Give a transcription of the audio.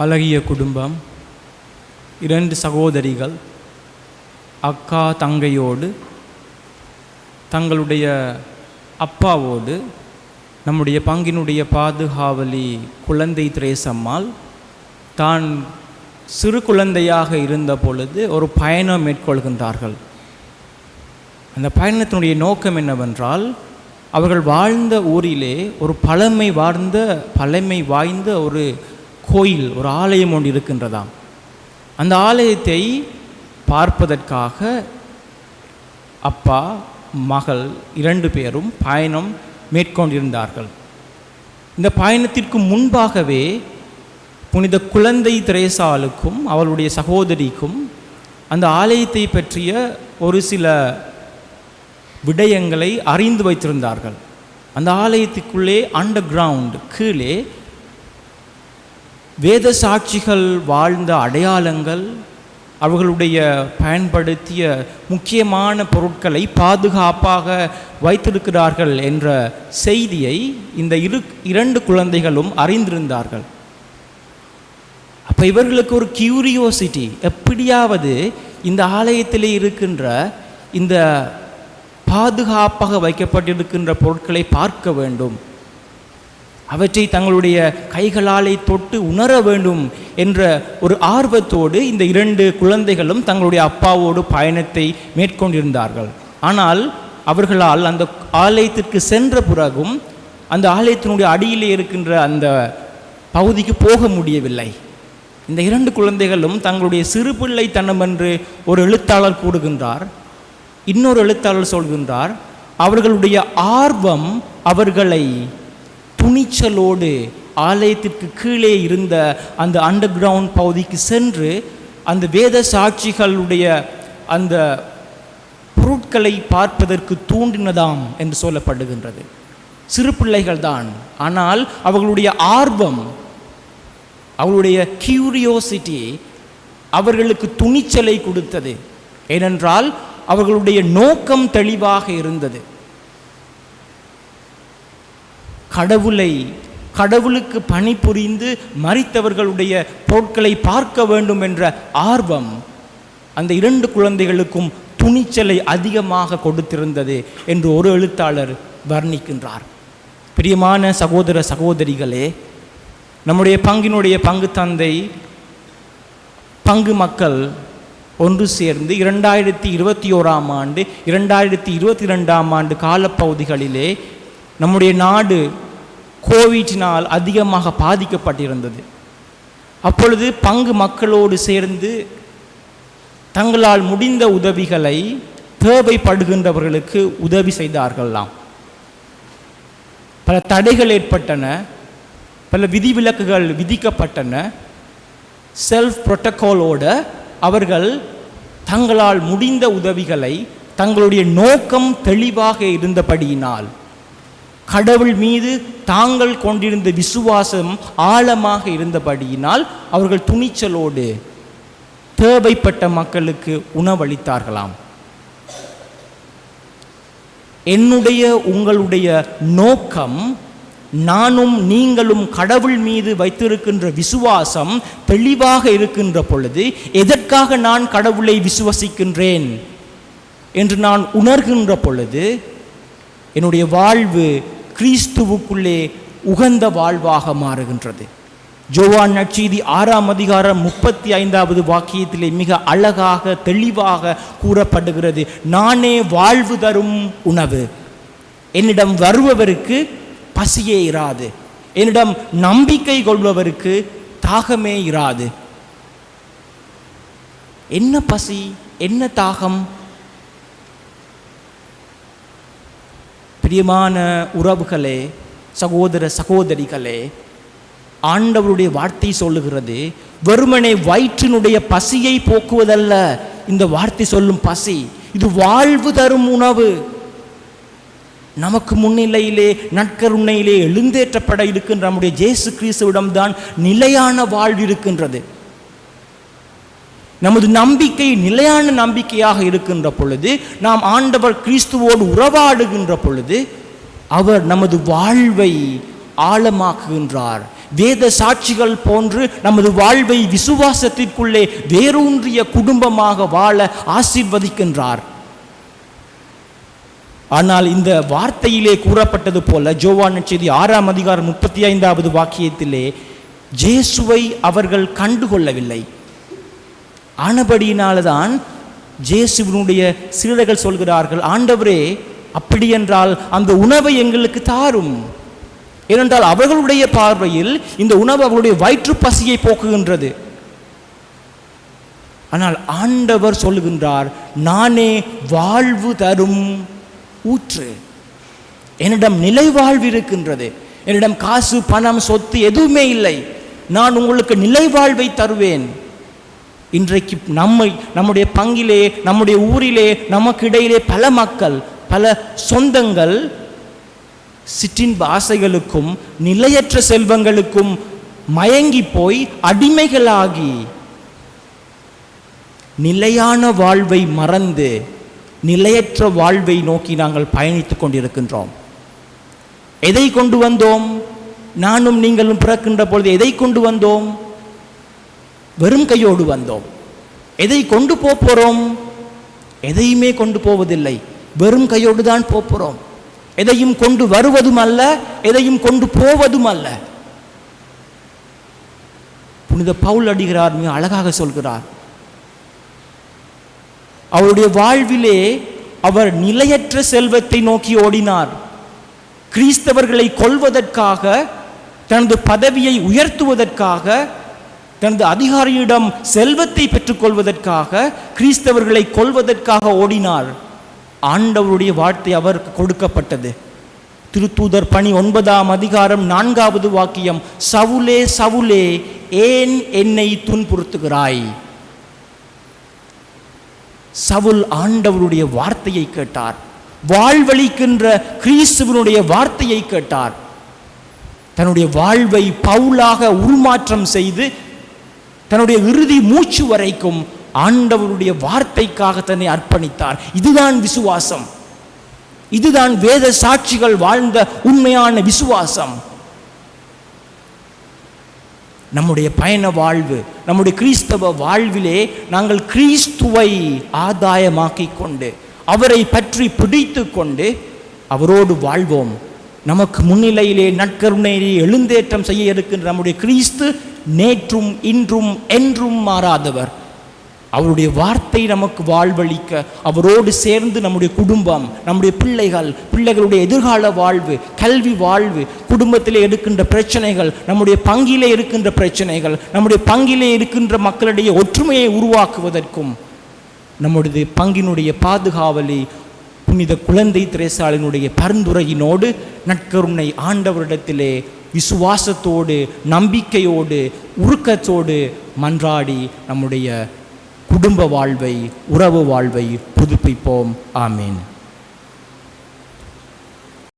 அழகிய குடும்பம், 2 சகோதரிகள் அக்கா தங்கையோடு தங்களுடைய அப்பாவோடு நம்முடைய பங்கினுடைய பாதுகாவலி குழந்தை திரேசம்மாள் தான் சிறு குழந்தையாக இருந்த பொழுது ஒரு பயணம் மேற்கொள்கின்றார்கள். அந்த பயணத்தினுடைய நோக்கம் என்னவென்றால், அவர்கள் வாழ்ந்த ஊரிலே ஒரு பழமை வாய்ந்த ஒரு கோயில், ஒரு ஆலயம் ஒன்று இருக்கின்றதாம். அந்த ஆலயத்தை பார்ப்பதற்காக அப்பா மகள் 2 பேரும் பயணம் மேற்கொண்டிருந்தார்கள். இந்த பயணத்திற்கு முன்பாகவே புனித குழந்தை திரேசாளுக்கும் அவளுடைய சகோதரிக்கும் அந்த ஆலயத்தை பற்றிய ஒரு சில விடயங்களை அறிந்து வைத்திருந்தார்கள். அந்த ஆலயத்துக்குள்ளே அண்டர் கிரவுண்ட் கீழே வேத சாட்சிகள் வாழ்ந்த அடையாளங்கள், அவர்களுடைய பயன்படுத்திய முக்கியமான பொருட்களை பாதுகாப்பாக வைத்திருக்கிறார்கள் என்ற செய்தியை இந்த 2 குழந்தைகளும் அறிந்திருந்தார்கள். அப்போ இவர்களுக்கு ஒரு கியூரியோசிட்டி, எப்படியாவது இந்த ஆலயத்திலே இருக்கின்ற இந்த பாதுகாப்பாக வைக்கப்பட்டிருக்கின்ற பொருட்களை பார்க்க வேண்டும், அவற்றை தங்களுடைய கைகளாலே தொட்டு உணர வேண்டும் என்ற ஒரு ஆர்வத்தோடு இந்த 2 குழந்தைகளும் தங்களுடைய அப்பாவோடு பயணத்தை மேற்கொண்டிருந்தார்கள். ஆனால் அவர்களால் அந்த ஆலயத்திற்கு சென்ற பிறகும் அந்த ஆலயத்தினுடைய அடியிலே இருக்கின்ற அந்த பகுதிக்கு போக முடியவில்லை. இந்த 2 குழந்தைகளும் தங்களுடைய சிறு பிள்ளைத்தனம் என்று ஒரு எழுத்தாளர் கூறுகின்றார். இன்னொரு எழுத்தாளர் சொல்கின்றார், அவர்களுடைய ஆர்வம் அவர்களை துணிச்சலோடு ஆலயத்திற்கு கீழே இருந்த அந்த அண்டர் கிரவுண்ட் பகுதிக்கு சென்று அந்த வேத சாட்சிகளுடைய அந்த பொருட்களை பார்ப்பதற்கு தூண்டினதாம் என்று சொல்லப்படுகின்றது. சிறு பிள்ளைகள் தான், ஆனால் அவர்களுடைய ஆர்வம், அவர்களுடைய கியூரியோசிட்டி அவர்களுக்கு துணிச்சலை கொடுத்தது. ஏனென்றால் அவர்களுடைய நோக்கம் தெளிவாக இருந்தது. கடவுளுக்கு பணிபுரிந்து மரித்தவர்களுடைய பொருட்களை பார்க்க வேண்டும் என்ற ஆர்வம் அந்த 2 குழந்தைகளுக்கும் துணிச்சலை அதிகமாக கொடுத்திருந்தது என்று ஒரு எழுத்தாளர் வர்ணிக்கின்றார். பிரியமான சகோதர சகோதரிகளே, நம்முடைய பங்கினுடைய பங்கு தந்தை பங்கு மக்கள் ஒன்று சேர்ந்து 2021ஆம் ஆண்டு 2022ஆம் ஆண்டு காலப்பகுதிகளிலே நம்முடைய நாடு கோவிட்டினால் அதிகமாக பாதிக்கப்பட்டிருந்தது. அப்பொழுது பங்கு மக்களோடு சேர்ந்து தங்களால் முடிந்த உதவிகளை தேவைப்படுகின்றவர்களுக்கு உதவி செய்தார்களாம். பல தடைகள் ஏற்பட்டன, பல விதிவிலக்குகள் விதிக்கப்பட்டன. செல்ஃப் புரோட்டோகாலோடு அவர்கள் தங்களால் முடிந்த உதவிகளை, தங்களுடைய நோக்கம் தெளிவாக இருந்தபடியினால், கடவுள் மீது தாங்கள் கொண்டிருந்த விசுவாசம் ஆழமாக இருந்தபடியினால் அவர்கள் துணிச்சலோடு தேவைப்பட்ட மக்களுக்கு உணவளித்தார்களாம். என்னுடைய உங்களுடைய நோக்கம், நானும் நீங்களும் கடவுள் மீது வைத்திருக்கின்ற விசுவாசம் தெளிவாக இருக்கின்ற பொழுது, எதற்காக நான் கடவுளை விசுவசிக்கின்றேன் என்று நான் உணர்கின்ற பொழுது, என்னுடைய வாழ்வு கிறிஸ்துவுக்குள்ளே உகந்த வாழ்வாக மாறுகின்றது. யோவான் நற்செய்தி 6ஆம் அதிகாரம் 35வது வாக்கியத்திலே மிக அழகாக தெளிவாக கூறப்படுகிறது, நானே வாழ்வு தரும் உணவு, என்னிடம் வருபவருக்கு பசியே இராது, என்னிடம் நம்பிக்கை கொள்பவருக்கு தாகமே இராது. என்ன பசி, என்ன தாகம்? பிரியமான உறவுகளே, சகோதர சகோதரிகளே, ஆண்டவருடைய வார்த்தை சொல்லுகிறது, வெறுமனே வயிற்றினுடைய பசியை போக்குவதல்ல இந்த வார்த்தை சொல்லும் பசி, இது வாழ்வு தரும் உணவு. நமக்கு முன்னிலையிலே நற்கருணையிலே எழுந்தேற்றப்பட இருக்கின்ற நம்முடைய இயேசு கிறிஸ்துவிடம்தான் நிலையான வாழ்வு இருக்கின்றது. நமது நம்பிக்கை நிலையான நம்பிக்கையாக இருக்கின்ற பொழுது, நாம் ஆண்டவர் கிறிஸ்துவோடு உறவாடுகின்ற பொழுது, அவர் நமது வாழ்வை ஆழமாக்குகின்றார், வேத சாட்சிகள் போன்று நமது வாழ்வை விசுவாசத்திற்குள்ளே வேரூன்றிய குடும்பமாக வாழ ஆசீர்வதிக்கின்றார். ஆனால் இந்த வார்த்தையிலே கூறப்பட்டது போல யோவான் நற்செய்தி 6ஆம் அதிகாரம் 35வது வாக்கியத்திலே இயேசுவை அவர்கள் கண்டுகொள்ளவில்லை. ஆனபடியினால்தான் இயேசுவினுடைய சீடர்கள் சொல்கிறார்கள், ஆண்டவரே, அப்படியென்றால் அந்த உணவை எங்களுக்கு தாரும். ஏனென்றால் அவர்களுடைய பார்வையில் இந்த உணவு அவர்களுடைய வயிற்று பசியை போக்குகின்றது. ஆனால் ஆண்டவர் சொல்லுகின்றார், நானே வாழ்வு தரும் ஊற்று. என்னிடம் நிலை வாழ்வு இருக்கின்றது. என்னிடம் காசு, பணம், சொத்து எதுவுமே இல்லை. நான் உங்களுக்கு நிலை வாழ்வை தருவேன். இன்றைக்கு நம்முடைய பங்கிலே, நம்முடைய ஊரிலே, நமக்கு இடையிலே பல மக்கள், பல சொந்தங்கள் சிற்றின்ப ஆசைகளுக்கும் நிலையற்ற செல்வங்களுக்கும் மயங்கி போய் அடிமைகளாகி நிலையான வாழ்வை மறந்து நிலையற்ற வாழ்வை நோக்கி நாங்கள் பயணித்துக் கொண்டிருக்கின்றோம். எதை கொண்டு வந்தோம்? நானும் நீங்களும் பிறக்கின்ற பொழுது எதை கொண்டு வந்தோம்? வெறும் கையோடு வந்தோம். எதை கொண்டு போகிறோம்? எதையுமே கொண்டு போவதில்லை. வெறும் கையோடு தான் போகிறோம். எதையும் கொண்டு வருவதும் அல்ல, எதையும் கொண்டு போவதும் அல்ல. புனித பவுல் அடிகளார் மிக அழகாக சொல்கிறார், அவருடைய வாழ்விலே அவர் நிலையற்ற செல்வத்தை நோக்கி ஓடினார். கிறிஸ்தவர்களை கொல்வதற்காக, தனது பதவியை உயர்த்துவதற்காக, தனது அதிகாரியிடம் செல்வத்தை பெற்றுக்கொள்வதற்காக, கிறிஸ்தவர்களை கொல்வதற்காக ஓடினார். ஆண்டவருடைய வார்த்தை அவருக்கு கொடுக்கப்பட்டது. திருத்தூதர் பணி 9ஆம் அதிகாரம் 4வது வாக்கியம், சவுலே சவுலே, ஏன் என்னை துன்புறுத்துகிறாய்? சவுல் ஆண்டவருடைய வார்த்தையை கேட்டார். வாழ்வளிக்கின்ற கிறிஸ்துவனுடைய வார்த்தையை கேட்டார். தன்னுடைய வாழ்வை பவுலாக உருமாற்றம் செய்து தன்னுடைய இறுதி மூச்சு வரைக்கும் ஆண்டவருடைய வார்த்தைக்காக தன்னை அர்ப்பணித்தார். இதுதான் விசுவாசம். இதுதான் வேத சாட்சிகள் வாழ்ந்த உண்மையான விசுவாசம். நம்முடைய பயண வாழ்வு, நம்முடைய கிறிஸ்தவ வாழ்விலே நாங்கள் கிறிஸ்துவை ஆதாயமாக்கிக் கொண்டு அவரை பற்றி பிடித்து கொண்டு அவரோடு வாழ்வோம். நமக்கு முன்னிலையிலே நற்கருணையிலே எழுந்தேற்றம் செய்ய இருக்கின்ற நம்முடைய கிறிஸ்து நேற்றும் இன்றும் என்றும் மாறாதவர். அவருடைய வார்த்தை நமக்கு வாழ்வளிக்க அவரோடு சேர்ந்து நம்முடைய குடும்பம், நம்முடைய பிள்ளைகளுடைய எதிர்கால வாழ்வு, கல்வி வாழ்வு, குடும்பத்திலே எடுக்கின்ற பிரச்சனைகள், நம்முடைய பங்கிலே இருக்கின்ற பிரச்சனைகள், நம்முடைய பங்கிலே இருக்கின்ற மக்களிடையே ஒற்றுமையை உருவாக்குவதற்கும் நம்முடைய பங்கினுடைய பாதுகாவலி புனித குழந்தை திரேசாளினுடைய பரிந்துரையினோடு நற்கருணை ஆண்டவரிடத்திலே விசுவாசத்தோடு, நம்பிக்கையோடு, உருக்கத்தோடு மன்றாடி நம்முடைய குடும்ப வாழ்வை, உறவு வாழ்வை புதுப்பிப்போம். ஆமீன்.